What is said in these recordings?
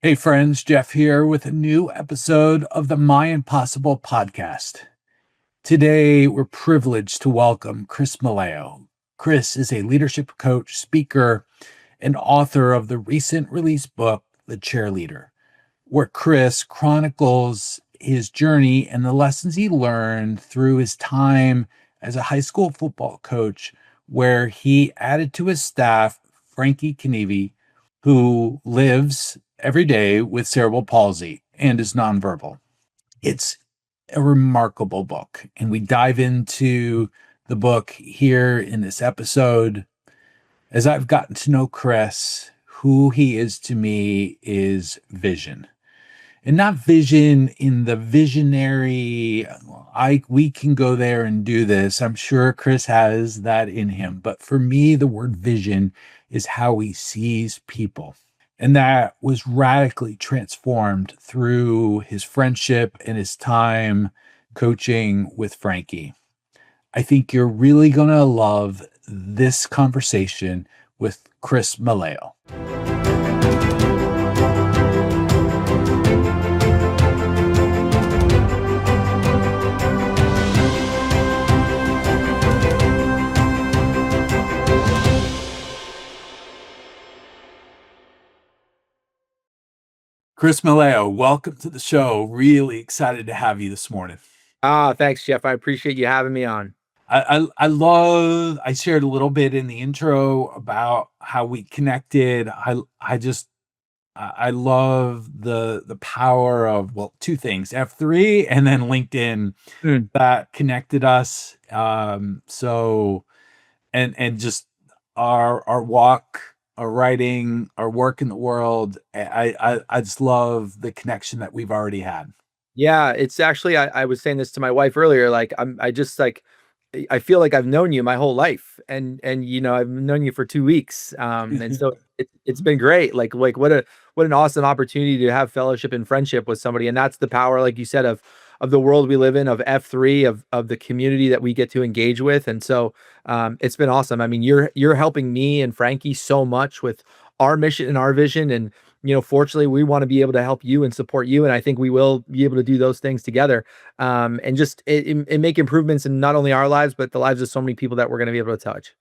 Hey friends, Jeff here with a new episode of the My Impossible podcast. Today, we're privileged to welcome Chris Malleo. Chris is a leadership coach, speaker, and author of the recent released book, The Cheerleader, where Chris chronicles his journey and the lessons he learned through his time as a high school football coach, where he added to his staff Frankie, who lives every day with cerebral palsy and is nonverbal. It's a remarkable book, and we dive into the book here in this episode. As I've gotten to know Chris, who he is to me is vision. And not vision in the visionary, we can go there and do this. I'm sure Chris has that in him. But for me, the word vision is how he sees people. And that was radically transformed through his friendship and his time coaching with Frankie. I think you're really going to love this conversation with Chris Malleo. Chris Malleo, welcome to the show. Really excited to have you this morning. Thanks, Jeff. I appreciate you having me on. I shared a little bit in the intro about how we connected. I love the power of, well, two things, F3 and then LinkedIn that connected us. So and just our walk, our writing, our work in the world. I just love the connection that we've already had. Yeah, it's actually I was saying this to my wife earlier. Like I feel like I've known you my whole life, and I've known you for 2 weeks. And so it's been great. Like what an awesome opportunity to have fellowship and friendship with somebody, and that's the power, like you said, of the world we live in, of F3, of the community that we get to engage with. And so it's been awesome. I mean, you're helping me and Frankie so much with our mission and our vision, and fortunately, we want to be able to help you and support you, and I think we will be able to do those things together, and just make improvements in not only our lives but the lives of so many people that we're going to be able to touch.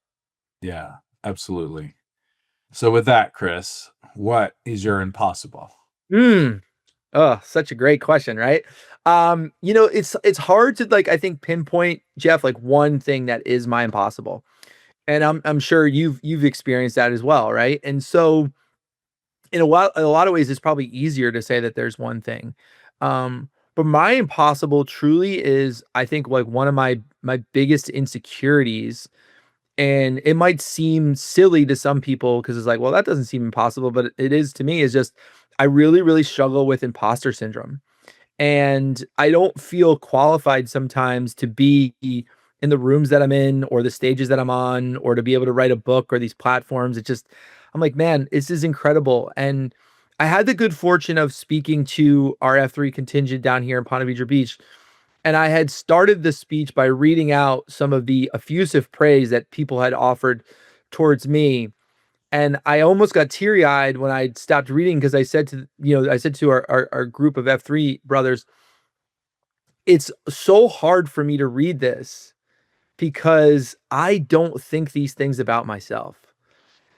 Yeah, absolutely. So with that, Chris, what is your impossible? Mm. Oh, such a great question, right? It's hard to, like, I think, pinpoint, Jeff, like one thing that is my impossible, and I'm sure you've experienced that as well, right? And so in a lot of ways, it's probably easier to say that there's one thing. But my impossible truly is, I think, like one of my biggest insecurities. And it might seem silly to some people because it's like, well, that doesn't seem impossible, but it is to me. Is just I really, really struggle with imposter syndrome. And I don't feel qualified sometimes to be in the rooms that I'm in or the stages that I'm on or to be able to write a book or these platforms. It just, I'm like, man, this is incredible. And I had the good fortune of speaking to our F3 contingent down here in Ponte Vedra Beach. And I had started the speech by reading out some of the effusive praise that people had offered towards me. And I almost got teary eyed when I stopped reading because I said to our group of F3 brothers, it's so hard for me to read this because I don't think these things about myself.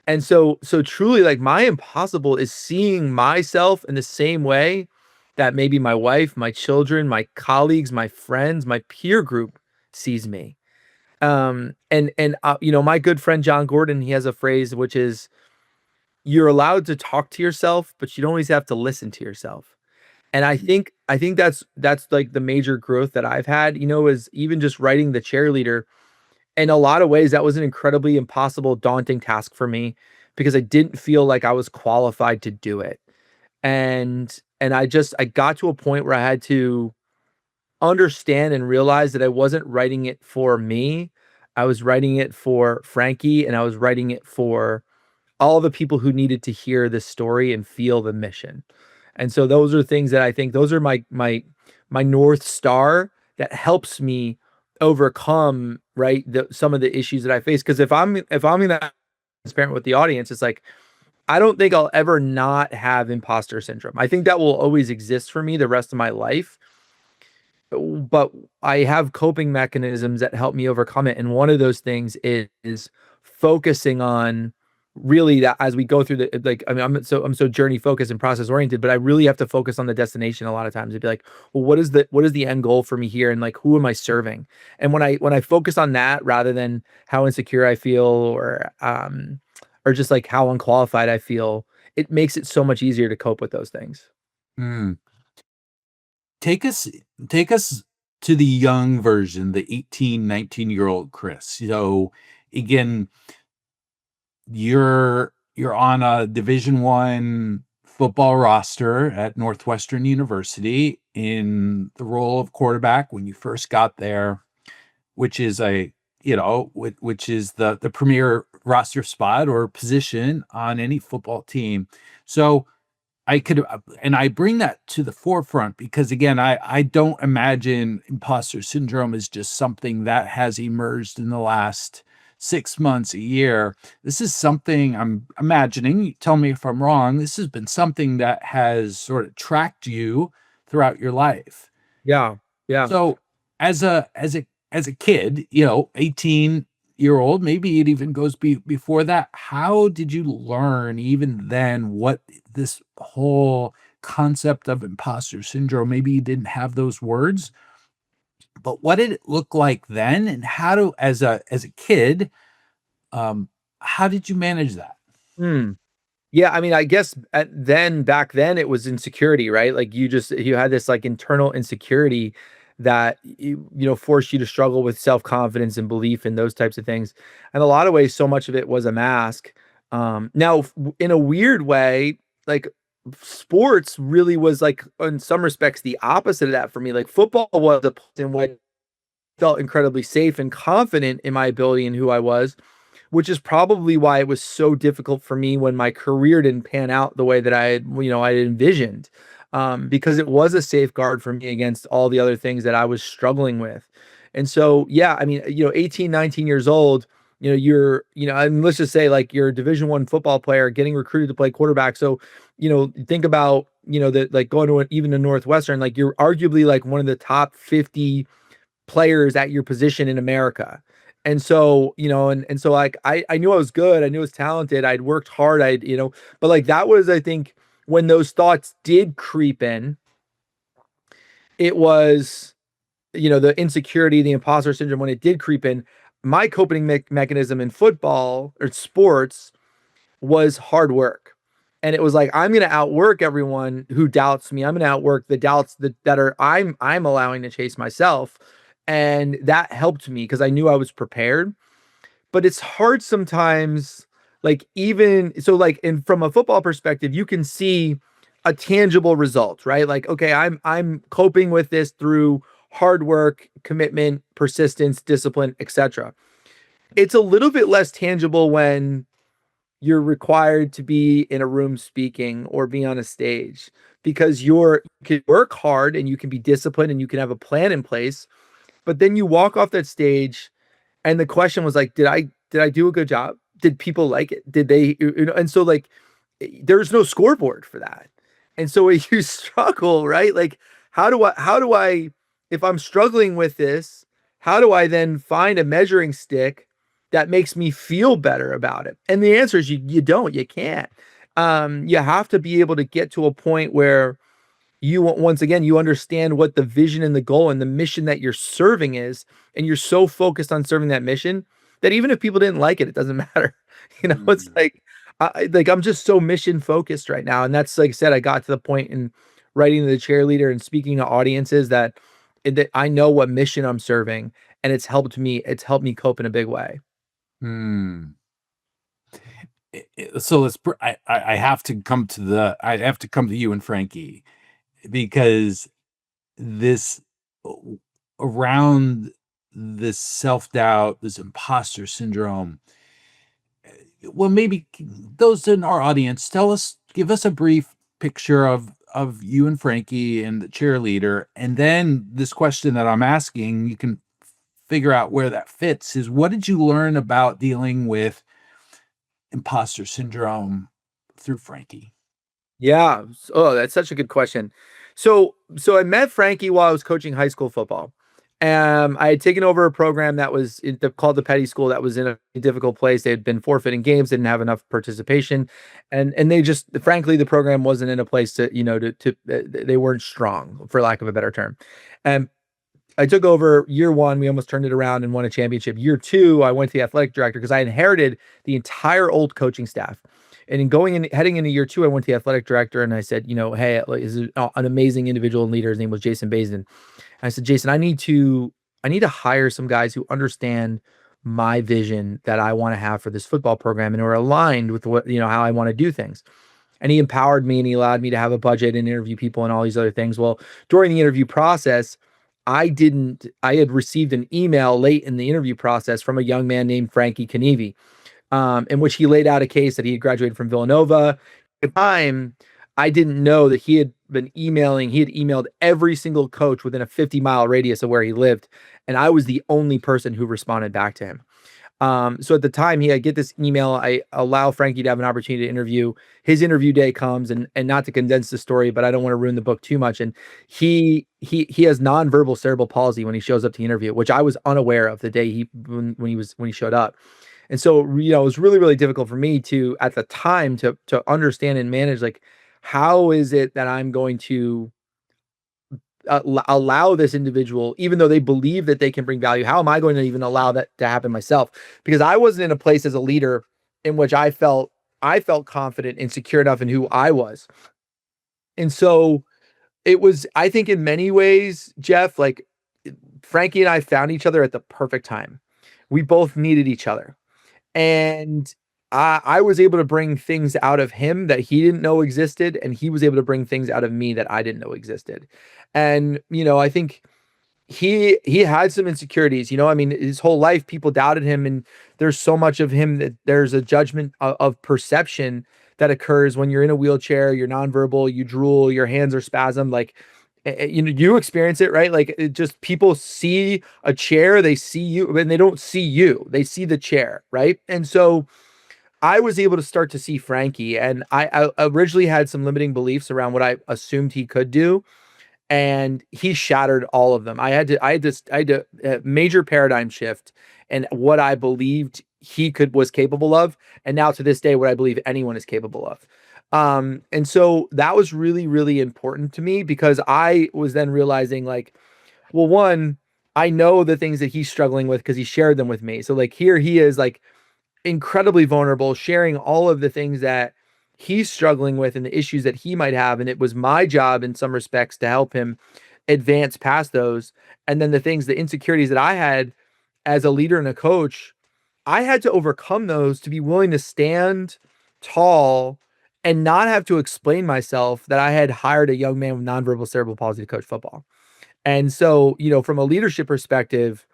And so truly, like, my impossible is seeing myself in the same way that maybe my wife, my children, my colleagues, my friends, my peer group sees me. My good friend John Gordon, he has a phrase which is, you're allowed to talk to yourself, but you don't always have to listen to yourself. And I think that's like the major growth that I've had, is even just writing The Cheerleader. In a lot of ways, that was an incredibly impossible, daunting task for me because I didn't feel like I was qualified to do it. And I got to a point where I had to understand and realize that I wasn't writing it for me. I was writing it for Frankie, and I was writing it for all the people who needed to hear this story and feel the mission. And so those are things that I think those are my North Star that helps me overcome, right, some of the issues that I face. Because if I'm gonna be transparent with the audience, it's like I don't think I'll ever not have imposter syndrome. I think that will always exist for me the rest of my life. But I have coping mechanisms that help me overcome it. And one of those things is focusing on really that as we go through the like, I mean, I'm so journey focused and process oriented, but I really have to focus on the destination a lot of times. It'd be like, well, what is the end goal for me here? And like, who am I serving? And when I focus on that rather than how insecure I feel or just like how unqualified I feel, it makes it so much easier to cope with those things. Mm. Take us take us to the young version, the 18, 19-year-old Chris. So again, you're on a Division One football roster at Northwestern University in the role of quarterback when you first got there, which is which is the premier roster spot or position on any football team. So and I bring that to the forefront because again, I don't imagine imposter syndrome is just something that has emerged in the last 6 months, a year. This is something I'm imagining, tell me if I'm wrong, this has been something that has sort of tracked you throughout your life. Yeah. Yeah. So as a kid, 18-year old, maybe it even goes before that. How did you learn even then what this whole concept of imposter syndrome? Maybe you didn't have those words, but what did it look like then? And how to as a kid, how did you manage that? Hmm. Yeah, I mean, I guess back then it was insecurity, right? Like you had this like internal insecurity that forced you to struggle with self-confidence and belief and those types of things. And a lot of ways, so much of it was a mask. Now, in a weird way, like sports really was like in some respects the opposite of that for me. Like football was a place in which I felt incredibly safe and confident in my ability and who I was, which is probably why it was so difficult for me when my career didn't pan out the way that I envisioned, because it was a safeguard for me against all the other things that I was struggling with. And so, yeah, I mean, 18, 19 years old, and let's just say like you're a Division One football player getting recruited to play quarterback. So, think about, that like going to even a Northwestern, like you're arguably like one of the top 50 players at your position in America. And so, and so like I knew I was good, I knew I was talented, I'd worked hard, but like that was, I think, when those thoughts did creep in, it was, the insecurity, the imposter syndrome, when it did creep in, my coping mechanism in football or sports was hard work. And it was like, I'm going to outwork everyone who doubts me. I'm going to outwork the doubts that are I'm allowing to chase myself. And that helped me because I knew I was prepared. But it's hard sometimes, like even so, like in from a football perspective, you can see a tangible result, right? Like, okay, I'm coping with this through hard work, commitment, persistence, discipline, etc. It's a little bit less tangible when you're required to be in a room speaking or be on a stage because you can work hard and you can be disciplined and you can have a plan in place, but then you walk off that stage and the question was like, did I do a good job? Did people like it? Did they, and so like there's no scoreboard for that. And so you struggle, right? Like how do I if I'm struggling with this, how do I then find a measuring stick that makes me feel better about it? And the answer is you can't. You have to be able to get to a point where once again you understand what the vision and the goal and the mission that you're serving is, and you're so focused on serving that mission that even if people didn't like it, it doesn't matter. It's Mm. like I'm just so mission focused right now. And that's, like I said, I got to the point in writing the Cheerleader and speaking to audiences that I know what mission I'm serving, and it's helped me cope in a big way. Hmm. So I have to come to you and Frankie because this around this self-doubt, this imposter syndrome. Well, maybe those in our audience, give us a brief picture of you and Frankie and the Cheerleader, and then this question that I'm asking, you can figure out where that fits. Is what did you learn about dealing with imposter syndrome through Frankie? Yeah. Oh, that's such a good question. So I met Frankie while I was coaching high school football. I had taken over a program that was called the Petty School that was in a difficult place. They had been forfeiting games, didn't have enough participation, and they just, frankly, the program wasn't in a place to, they weren't strong, for lack of a better term. And I took over year one. We almost turned it around and won a championship. Year two, I went to the athletic director because I inherited the entire old coaching staff. And heading into year two, I went to the athletic director and I said, hey, like, this is an amazing individual and leader. His name was Jason Bazin. I said, Jason, I need to hire some guys who understand my vision that I want to have for this football program and are aligned with how I want to do things. And he empowered me and he allowed me to have a budget and interview people and all these other things. Well, during the interview process, I had received an email late in the interview process from a young man named Frankie Kanivi, in which he laid out a case that he had graduated from Villanova. At the time, I didn't know that he had emailed every single coach within a 50-mile radius of where he lived. And I was the only person who responded back to him. So at the time, I get this email. I allow Frankie to have an opportunity to interview. His interview day comes, and not to condense the story, but I don't want to ruin the book too much. And he has nonverbal cerebral palsy when he shows up to interview, which I was unaware of the day when he showed up. And so, it was really, really difficult for me to, at the time, to understand and manage, like, how is it that I'm going to allow this individual, even though they believe that they can bring value, how am I going to even allow that to happen myself? Because I wasn't in a place as a leader in which I felt confident and secure enough in who I was. And so it was, I think, in many ways, Jeff, like, Frankie and I found each other at the perfect time. We both needed each other. And I was able to bring things out of him that he didn't know existed, and he was able to bring things out of me that I didn't know existed. And I think he had some insecurities. I mean, his whole life people doubted him, and there's so much of him that there's a judgment of perception that occurs when you're in a wheelchair, you're nonverbal, you drool, your hands are spasmed, like, you experience it, right? Like, it just, people see a chair, they see you, and they don't see you, they see the chair, right? And so I was able to start to see Frankie, and I originally had some limiting beliefs around what I assumed he could do, and he shattered all of them. I had to major paradigm shift and what I believed was capable of, and now to this day, what I believe anyone is capable of. And so that was really, really important to me, because I was then realizing, like, well, one, I know the things that he's struggling with because he shared them with me. So, like, here he is, like, incredibly vulnerable, sharing all of the things that he's struggling with and the issues that he might have. And it was my job in some respects to help him advance past those. And then the insecurities that I had as a leader and a coach, I had to overcome those to be willing to stand tall and not have to explain myself that I had hired a young man with nonverbal cerebral palsy to coach football. And so, from a leadership perspective,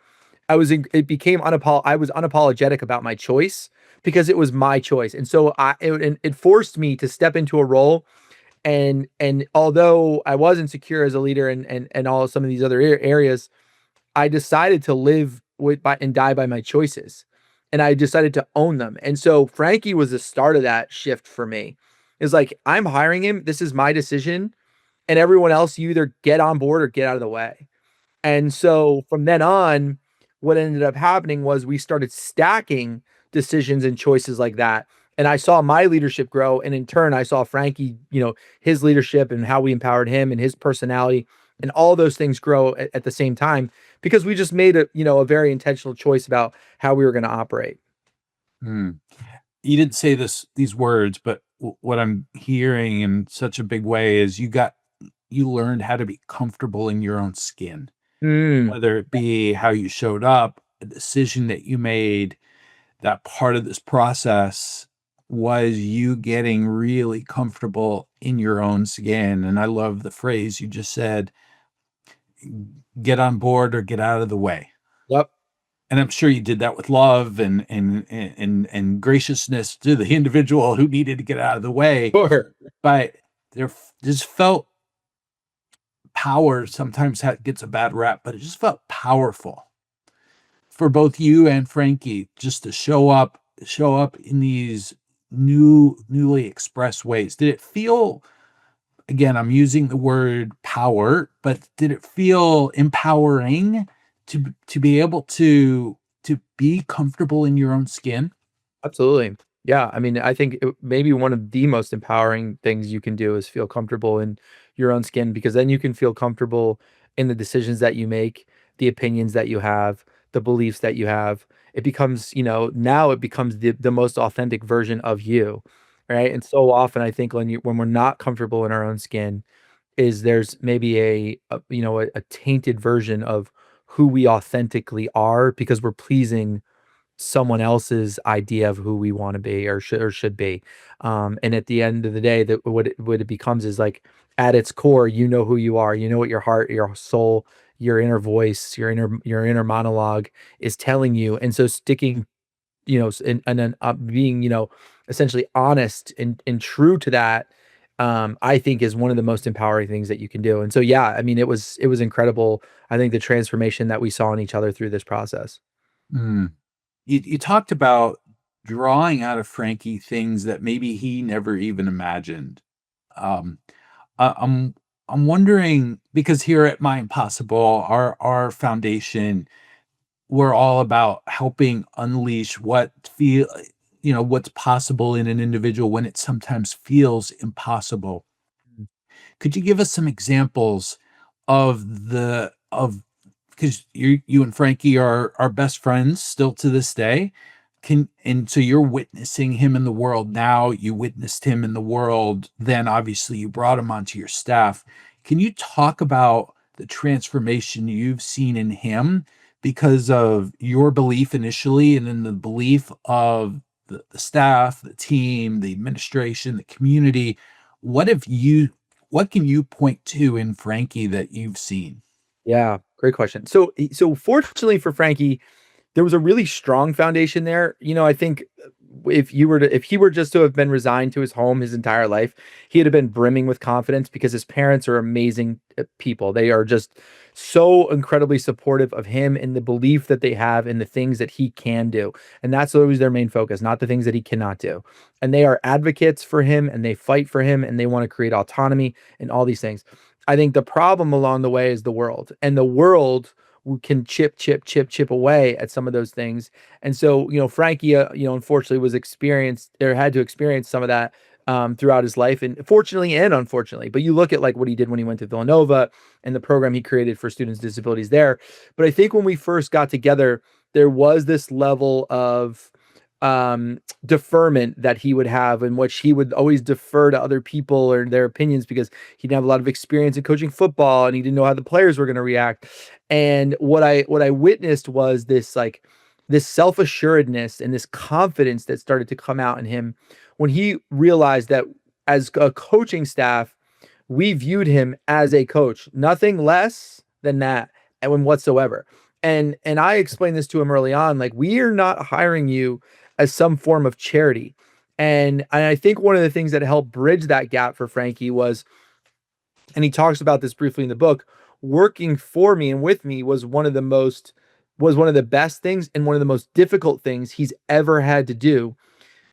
I was unapologetic about my choice, because it was my choice. And so it forced me to step into a role. And although I was insecure as a leader and all some of these other areas, I decided to live and die by my choices. And I decided to own them. And so Frankie was the start of that shift for me. It's like, I'm hiring him. This is my decision. And everyone else, you either get on board or get out of the way. And so from then on, what ended up happening was we started stacking decisions and choices like that. And I saw my leadership grow. And in turn, I saw Frankie, his leadership and how we empowered him and his personality and all those things grow at the same time, because we just made a very intentional choice about how we were going to operate. You didn't say these words, but what I'm hearing in such a big way is you learned how to be comfortable in your own skin. Whether it be how you showed up, a decision that you made, that part of this process was you getting really comfortable in your own skin. And I love the phrase you just said, get on board or get out of the way. Yep. And I'm sure you did that with love and graciousness to the individual who needed to get out of the way. Sure. But there just felt power. Sometimes gets a bad rap, but it just felt powerful for both you and Frankie just to show up in these newly expressed ways? Did it feel, again, I'm using the word power, but did it feel empowering to be able to be comfortable in your own skin? Absolutely. Yeah, I mean, I think maybe one of the most empowering things you can do is feel comfortable in your own skin, because then you can feel comfortable in the decisions that you make, the opinions that you have, the beliefs that you have. It becomes, now it becomes the most authentic version of you, right? And so often I think when we're not comfortable in our own skin, is there's maybe a tainted version of who we authentically are, because we're pleasing someone else's idea of who we wanna be or should be. And at the end of the day, that what it becomes is, like, at its core, you know who you are, you know what your heart, your soul, your inner voice, your inner monologue is telling you, and so sticking, and then, being, essentially honest and true to that, I think is one of the most empowering things that you can do. And so, yeah, I mean, it was incredible, I think, the transformation that we saw in each other through this process. Mm. You talked about drawing out of Frankie things that maybe he never even imagined. Um, I I'm wondering, because here at My Impossible, our foundation, we're all about helping unleash what's possible in an individual when it sometimes feels impossible. Could you give us some examples of, because you and Frankie are best friends still to this day. And so you're witnessing him in the world now. You witnessed him in the world, then obviously you brought him onto your staff. Can you talk about the transformation you've seen in him because of your belief initially, and then the belief of the staff, the team, the administration, the community? What have you what can you point to in Frankie that you've seen? Yeah, great question. So fortunately for Frankie, there was a really strong foundation there. I think if he were just to have been resigned to his home his entire life, he'd have been brimming with confidence, because his parents are amazing people. They are just so incredibly supportive of him and the belief that they have in the things that he can do. And that's always their main focus, not the things that he cannot do. And they are advocates for him, and they fight for him, and they want to create autonomy and all these things. I think the problem along the way is the world, and the world can chip away at some of those things. And so, Frankie, unfortunately was experienced or had to experience some of that throughout his life, and fortunately and unfortunately. But you look at like what he did when he went to Villanova and the program he created for students with disabilities there. But I think when we first got together, there was this level of deferment that he would have, in which he would always defer to other people or their opinions, because he didn't have a lot of experience in coaching football, and he didn't know how the players were going to react. And what I witnessed was this self-assuredness and this confidence that started to come out in him when he realized that, as a coaching staff, we viewed him as a coach, nothing less than that, and when whatsoever. And I explained this to him early on, like, we are not hiring you as some form of charity. And I think one of the things that helped bridge that gap for Frankie was, and he talks about this briefly in the book, working for me and with me was one of the best things and one of the most difficult things he's ever had to do,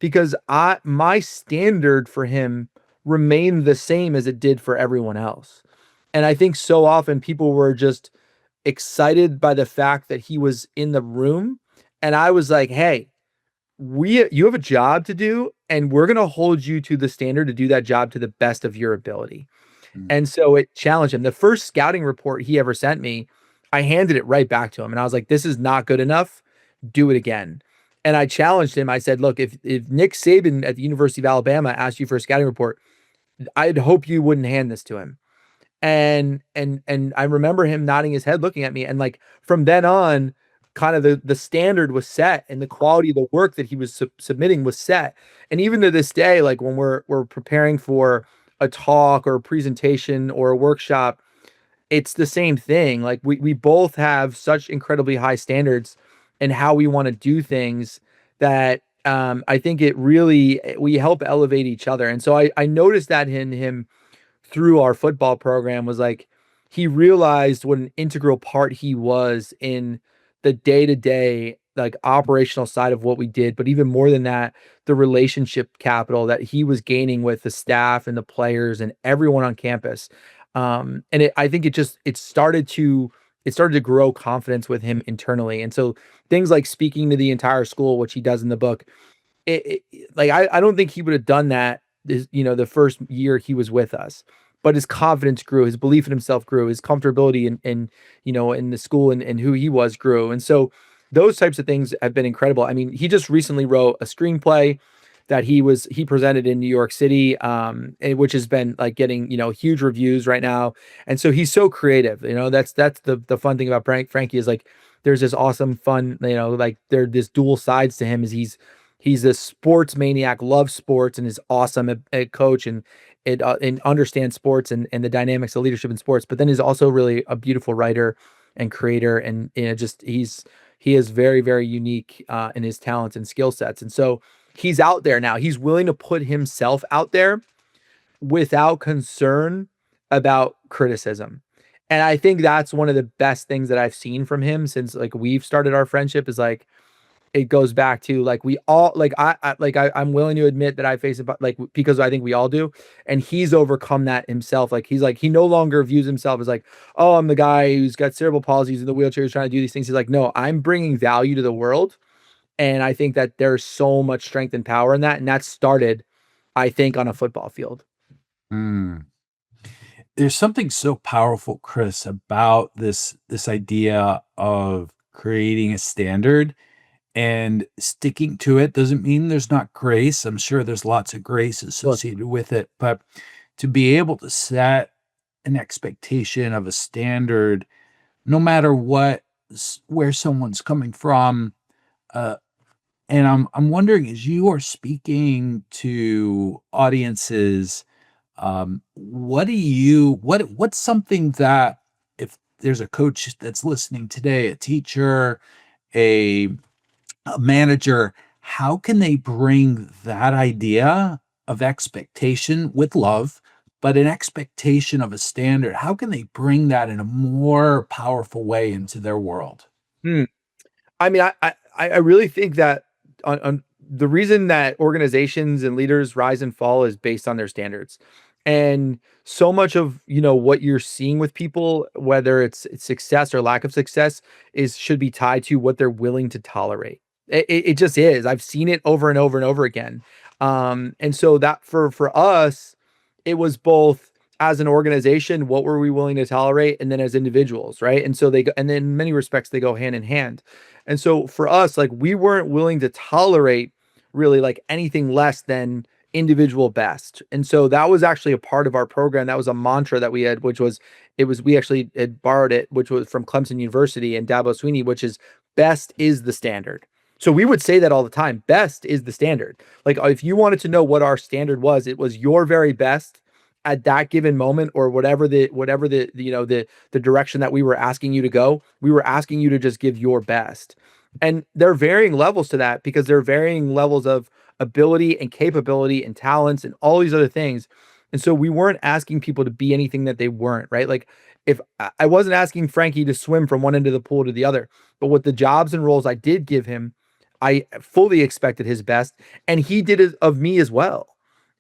because my standard for him remained the same as it did for everyone else. And I think so often people were just excited by the fact that he was in the room, and I was like, "Hey, you have a job to do, and we're going to hold you to the standard to do that job to the best of your ability." Mm. And so it challenged him. The first scouting report he ever sent me, I handed it right back to him, and I was like, "This is not good enough. Do it again." And I challenged him. I said, "Look, if Nick Saban at the University of Alabama asked you for a scouting report, I'd hope you wouldn't hand this to him." And I remember him nodding his head, looking at me, and, like, from then on, kind of the standard was set, and the quality of the work that he was submitting was set. And even to this day, like, when we're preparing for a talk or a presentation or a workshop, it's the same thing. Like, we both have such incredibly high standards in how we want to do things, that I think it really we help elevate each other. And so I noticed that in him through our football program, was like, he realized what an integral part he was in the day to day like operational side of what we did, but even more than that, the relationship capital that he was gaining with the staff and the players and everyone on campus. And I think it started to grow confidence with him internally. And so things like speaking to the entire school, which he does in the book, like I don't think he would have done that the first year he was with us, but his confidence grew, his belief in himself grew, his comfortability in the school and who he was grew. And so those types of things have been incredible. I mean, he just recently wrote a screenplay that he presented in New York City, which has been like getting huge reviews right now. And so he's so creative. That's the fun thing about Frankie is like there's this awesome fun, like this dual sides to him. Is he's a sports maniac, loves sports, and is awesome at coach and understands sports and the dynamics of leadership in sports. But then is also really a beautiful writer and creator, and just he is very, very unique in his talents and skill sets. And so he's out there now. He's willing to put himself out there without concern about criticism. And I think that's one of the best things that I've seen from him since like we've started our friendship is like it goes back to like we all like I'm willing to admit that I face it like because I think we all do, and he's overcome that himself. Like he no longer views himself as like, oh, I'm the guy who's got cerebral palsy, who's in the wheelchair, who's trying to do these things. He's like, no, I'm bringing value to the world, and I think that there's so much strength and power in that, and that started, I think, on a football field. Mm. There's something so powerful, Chris, about this idea of creating a standard and sticking to it. Doesn't mean there's not grace. I'm sure there's lots of grace associated with it, but to be able to set an expectation of a standard, no matter where someone's coming from, and I'm wondering, as you are speaking to audiences, what's something that if there's a coach that's listening today, a teacher, a manager, how can they bring that idea of expectation with love, but an expectation of a standard? How can they bring that in a more powerful way into their world? Hmm. I mean, I really think that on the reason that organizations and leaders rise and fall is based on their standards. And so much of, what you're seeing with people, whether it's success or lack of success, should be tied to what they're willing to tolerate. It just is. I've seen it over and over and over again. And so that for us, it was both as an organization, what were we willing to tolerate, and then as individuals, right? And so and then in many respects they go hand in hand. And so for us, like we weren't willing to tolerate really like anything less than individual best. And so that was actually a part of our program. That was a mantra that we had, we actually had borrowed it, which was from Clemson University and Dabo Sweeney, which is best is the standard. So we would say that all the time. Best is the standard. Like if you wanted to know what our standard was, it was your very best at that given moment, or whatever the direction that we were asking you to go. We were asking you to just give your best. And there are varying levels to that because there are varying levels of ability and capability and talents and all these other things. And so we weren't asking people to be anything that they weren't, right? Like if I wasn't asking Frankie to swim from one end of the pool to the other, but with the jobs and roles I did give him, I fully expected his best, and he did it of me as well.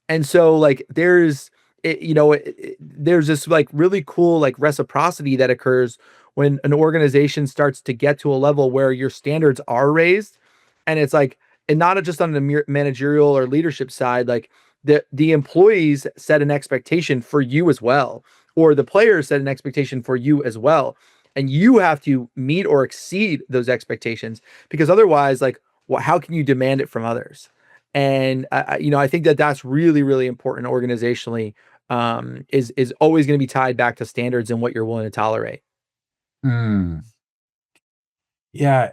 And so like there's this like really cool like reciprocity that occurs when an organization starts to get to a level where your standards are raised, and it's like, and not just on the managerial or leadership side, like the employees set an expectation for you as well, or the players set an expectation for you as well, and you have to meet or exceed those expectations, because otherwise, like, how can you demand it from others? And I think that that's really, really important organizationally. Is always going to be tied back to standards and what you're willing to tolerate. Mm. Yeah,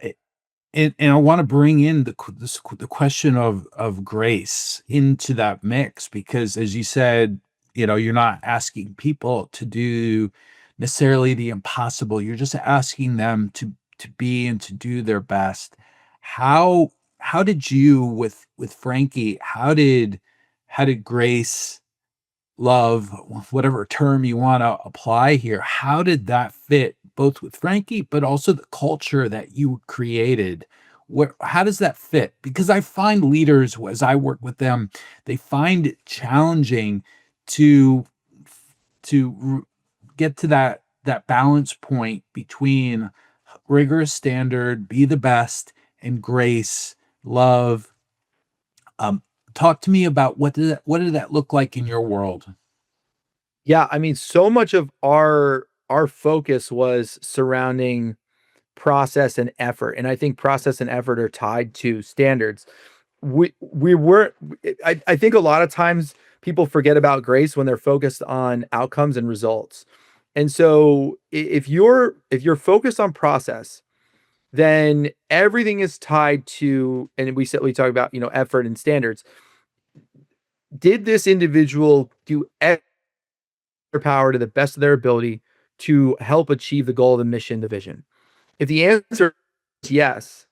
and I want to bring in the question of grace into that mix, because as you said, you're not asking people to do necessarily the impossible. You're just asking them to be and to do their best. How did you with Frankie, how did grace, love, whatever term you want to apply here, how did that fit both with Frankie, but also the culture that you created how does that fit? Because I find leaders, as I work with them, they find it challenging to get to that balance point between rigorous standard, be the best, and grace, love. Talk to me about what did that look like in your world? Yeah, I mean, so much of our focus was surrounding process and effort, and I think process and effort are tied to standards. We weren't I think a lot of times people forget about grace when they're focused on outcomes and results. And so if you're focused on process, then everything is tied to, and we talk about, effort and standards. Did this individual do their power to the best of their ability to help achieve the goal, the mission, the vision? If the answer is yes,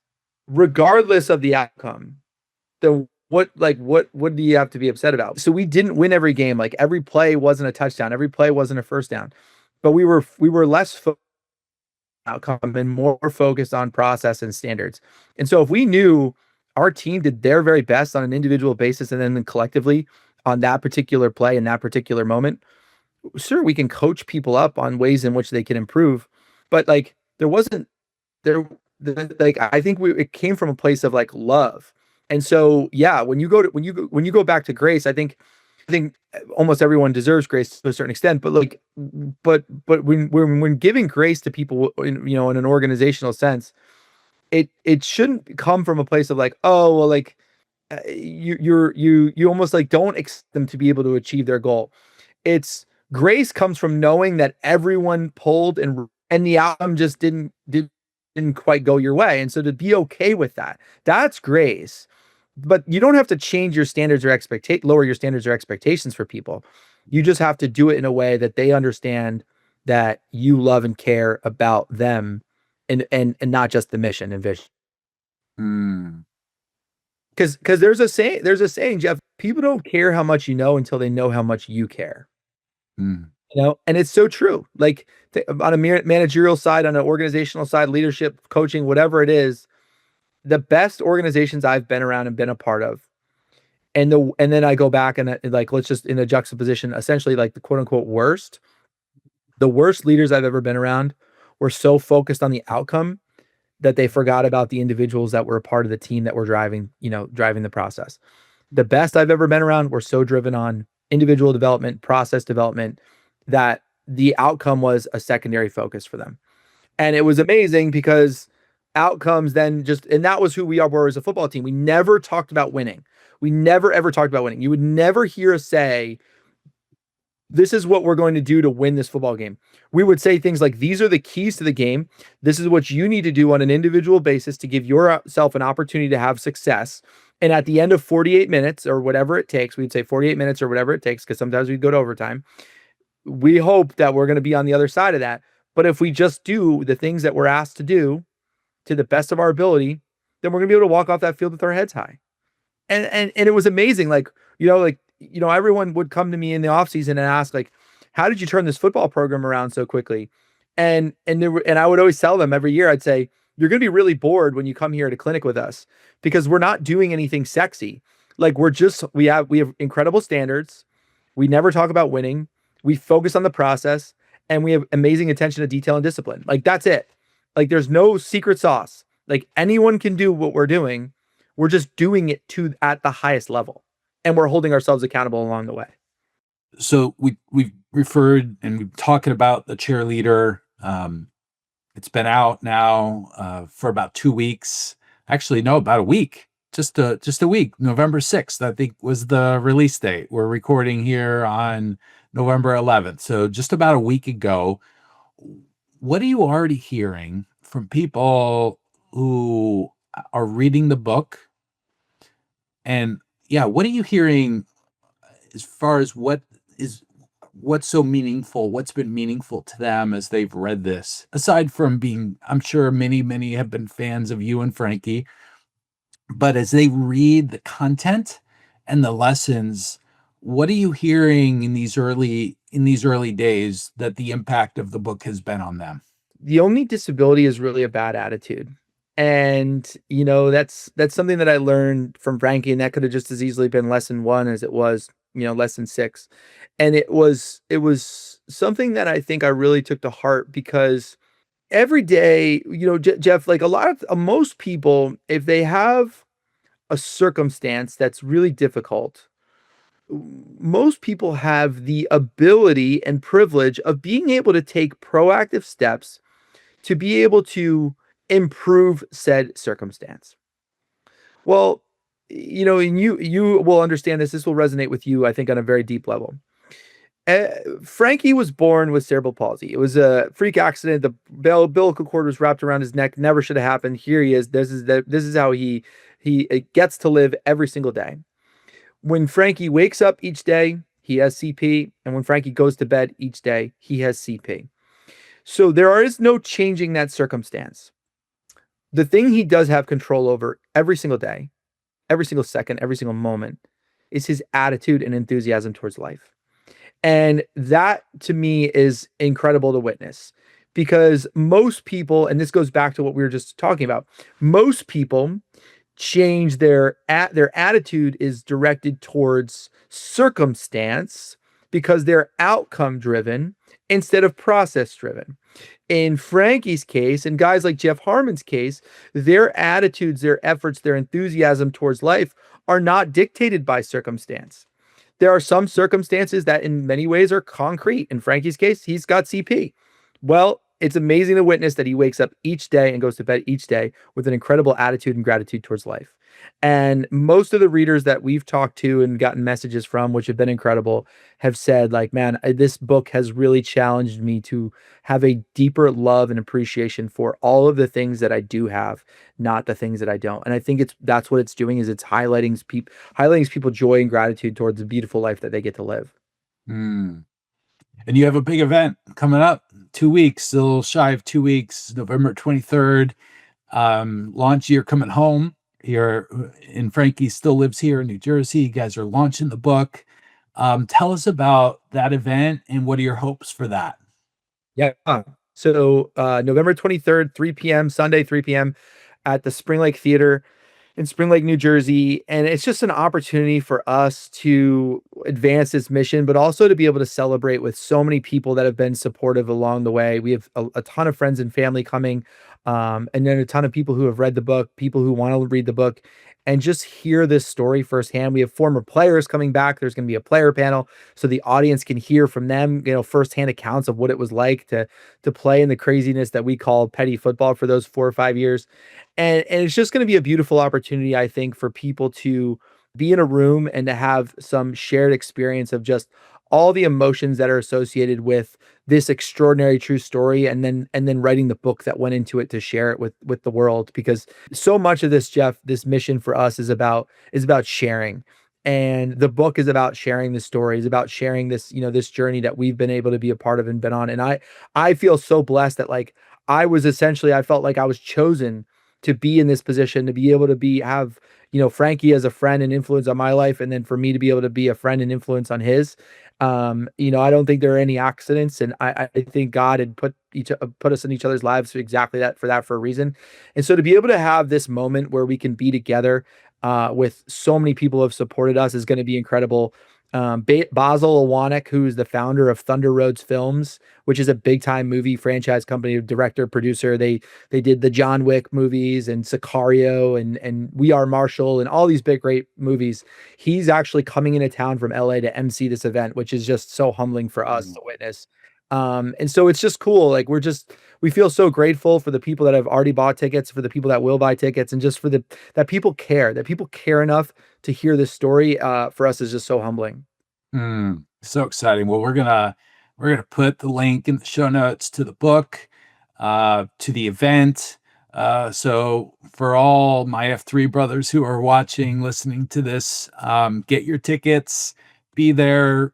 regardless of the outcome, then what do you have to be upset about? So we didn't win every game. Like every play wasn't a touchdown, every play wasn't a first down, but we were less outcome and more focused on process and standards. And so if we knew our team did their very best on an individual basis and then collectively on that particular play in that particular moment, sure, we can coach people up on ways in which they can improve. But like there wasn't there like I think it came from a place of like love. And so yeah, when you go back to grace, I think almost everyone deserves grace to a certain extent, but like but when giving grace to people in an organizational sense, it shouldn't come from a place of like, oh well, like you almost like don't expect them to be able to achieve their goal. It's grace comes from knowing that everyone pulled and the outcome just didn't quite go your way. And so to be okay with that, that's grace. But you don't have to change your standards or lower your standards or expectations for people. You just have to do it in a way that they understand that you love and care about them and not just the mission and vision. Mm, Because there's a saying, Jeff, people don't care how much you know until they know how much you care. mm, And it's so true. Like on a managerial side, on an organizational side, leadership, coaching, whatever it is, the best organizations I've been around and been a part of, and then I go back and like let's just in a juxtaposition, essentially like the quote unquote worst, the worst leaders I've ever been around were so focused on the outcome that they forgot about the individuals that were a part of the team that were driving the process. The best I've ever been around were so driven on individual development, process development, that the outcome was a secondary focus for them. And it was amazing because outcomes then and that was who we were as a football team. We never talked about winning. We never ever talked about winning. You would never hear us say, this is what we're going to do to win this football game. We would say things like, these are the keys to the game. This is what you need to do on an individual basis to give yourself an opportunity to have success. And at the end of 48 minutes or whatever it takes, we'd say 48 minutes or whatever it takes, because sometimes we'd go to overtime. We hope that we're going to be on the other side of that. But if we just do the things that we're asked to do to the best of our ability, then we're going to be able to walk off that field with our heads high. And it was amazing. Everyone would come to me in the off season and ask like, how did you turn this football program around so quickly? And I would always tell them every year, I'd say, you're going to be really bored when you come here to clinic with us because we're not doing anything sexy. Like we have incredible standards. We never talk about winning. We focus on the process and we have amazing attention to detail and discipline. Like that's it. Like there's no secret sauce. Like anyone can do what we're doing. We're just doing it at the highest level, and we're holding ourselves accountable along the way. So we've referred and we've talking about the Cheerleader. It's been out now for about 2 weeks. Actually, no, about a week. Just a week. November 6th, I think, was the release date. We're recording here on November 11th. So just about a week ago. What are you already hearing from people who are reading the book? And yeah, what are you hearing as far as what's so meaningful, what's been meaningful to them as they've read this? Aside from being, I'm sure many have been fans of you and Frankie, but as they read the content and the lessons, what are you hearing in these early days that the impact of the book has been on them? The only disability is really a bad attitude. And that's something that I learned from Frankie, and that could have just as easily been lesson 1 as it was, lesson 6. And it was something that I think I really took to heart because every day, Jeff, like a lot of most people, if they have a circumstance that's really difficult, most people have the ability and privilege of being able to take proactive steps to be able to improve said circumstance. Well, and you will understand this. This will resonate with you, I think, on a very deep level. Uh, Frankie was born with cerebral palsy. It was a freak accident. The umbilical cord was wrapped around his neck. Never should have happened. Here he is. This is how he gets to live every single day. When Frankie wakes up each day, he has CP, and when Frankie goes to bed each day, he has CP. So there is no changing that circumstance. The thing he does have control over every single day, every single second, every single moment is his attitude and enthusiasm towards life. And that to me is incredible to witness because most people, and this goes back to what we were just talking about, most people change their attitude is directed towards circumstance because they're outcome driven instead of process driven. In Frankie's case, and guys like Jeff Harmon's case, their attitudes, their efforts, their enthusiasm towards life are not dictated by circumstance. There are some circumstances that in many ways are concrete. In Frankie's case, he's got CP. Well, it's amazing to witness that he wakes up each day and goes to bed each day with an incredible attitude and gratitude towards life. And most of the readers that we've talked to and gotten messages from, which have been incredible, have said, like, man, this book has really challenged me to have a deeper love and appreciation for all of the things that I do have, not the things that I don't. And I think that's what it's doing is it's highlighting people joy and gratitude towards the beautiful life that they get to live. Mm. And you have a big event coming up, 2 weeks, still shy of 2 weeks, November 23rd. Launch, you're coming home. You're and Frankie still lives here in New Jersey. You guys are launching the book. Tell us about that event and what are your hopes for that? Yeah. So November 23rd, 3 p.m., Sunday, 3 p.m. at the Spring Lake Theater in Spring Lake, New Jersey. And it's just an opportunity for us to advance this mission, but also to be able to celebrate with so many people that have been supportive along the way. We have a ton of friends and family coming, and then a ton of people who have read the book, people who want to read the book and just hear this story firsthand. We have former players coming back. There's going to be a player panel so the audience can hear from them, firsthand accounts of what it was like to play in the craziness that we call petty football for those 4 or 5 years. And it's just going to be a beautiful opportunity, I think, for people to be in a room and to have some shared experience of just all the emotions that are associated with this extraordinary true story and then writing the book that went into it to share it with the world, because so much of this, Jeff, this mission for us is about sharing. And the book is about sharing the story, is about sharing this journey that we've been able to be a part of and been on. And I feel so blessed that, like, I felt like I was chosen to be in this position, to be able to have Frankie as a friend and influence on my life, and then for me to be able to be a friend and influence on his. I don't think there are any accidents, and I think God had put us in each other's lives for exactly that, for a reason. And so to be able to have this moment where we can be together with so many people who have supported us is going to be incredible. Basil Owanek, who is the founder of Thunder Roads Films, which is a big time movie franchise company, director, producer. They did the John Wick movies and Sicario and We Are Marshall and all these big, great movies. He's actually coming into town from LA to MC this event, which is just so humbling for us to witness. And so it's just cool. Like, we feel so grateful for the people that have already bought tickets, for the people that will buy tickets, and just for that people care enough to hear this story. For us is just so humbling. So exciting. Well, we're gonna put the link in the show notes to the book, to the event. So for all my F3 brothers who are watching, listening to this, get your tickets, be there,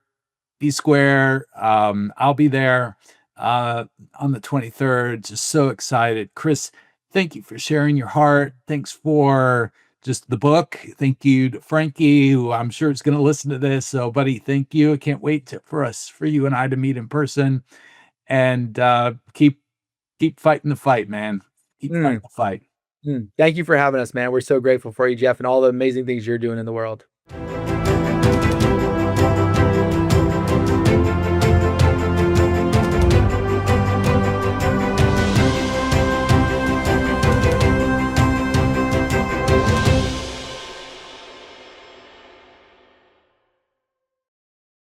be square. I'll be there on the 23rd. Just so excited. Chris, thank you for sharing your heart. Thanks for just the book. Thank you to Frankie, who I'm sure is going to listen to this. So, buddy, thank you. I can't wait for you and I to meet in person, and keep fighting the fight, man. Keep fighting the fight. Thank you for having us, man. We're so grateful for you, Jeff, and all the amazing things you're doing in the world.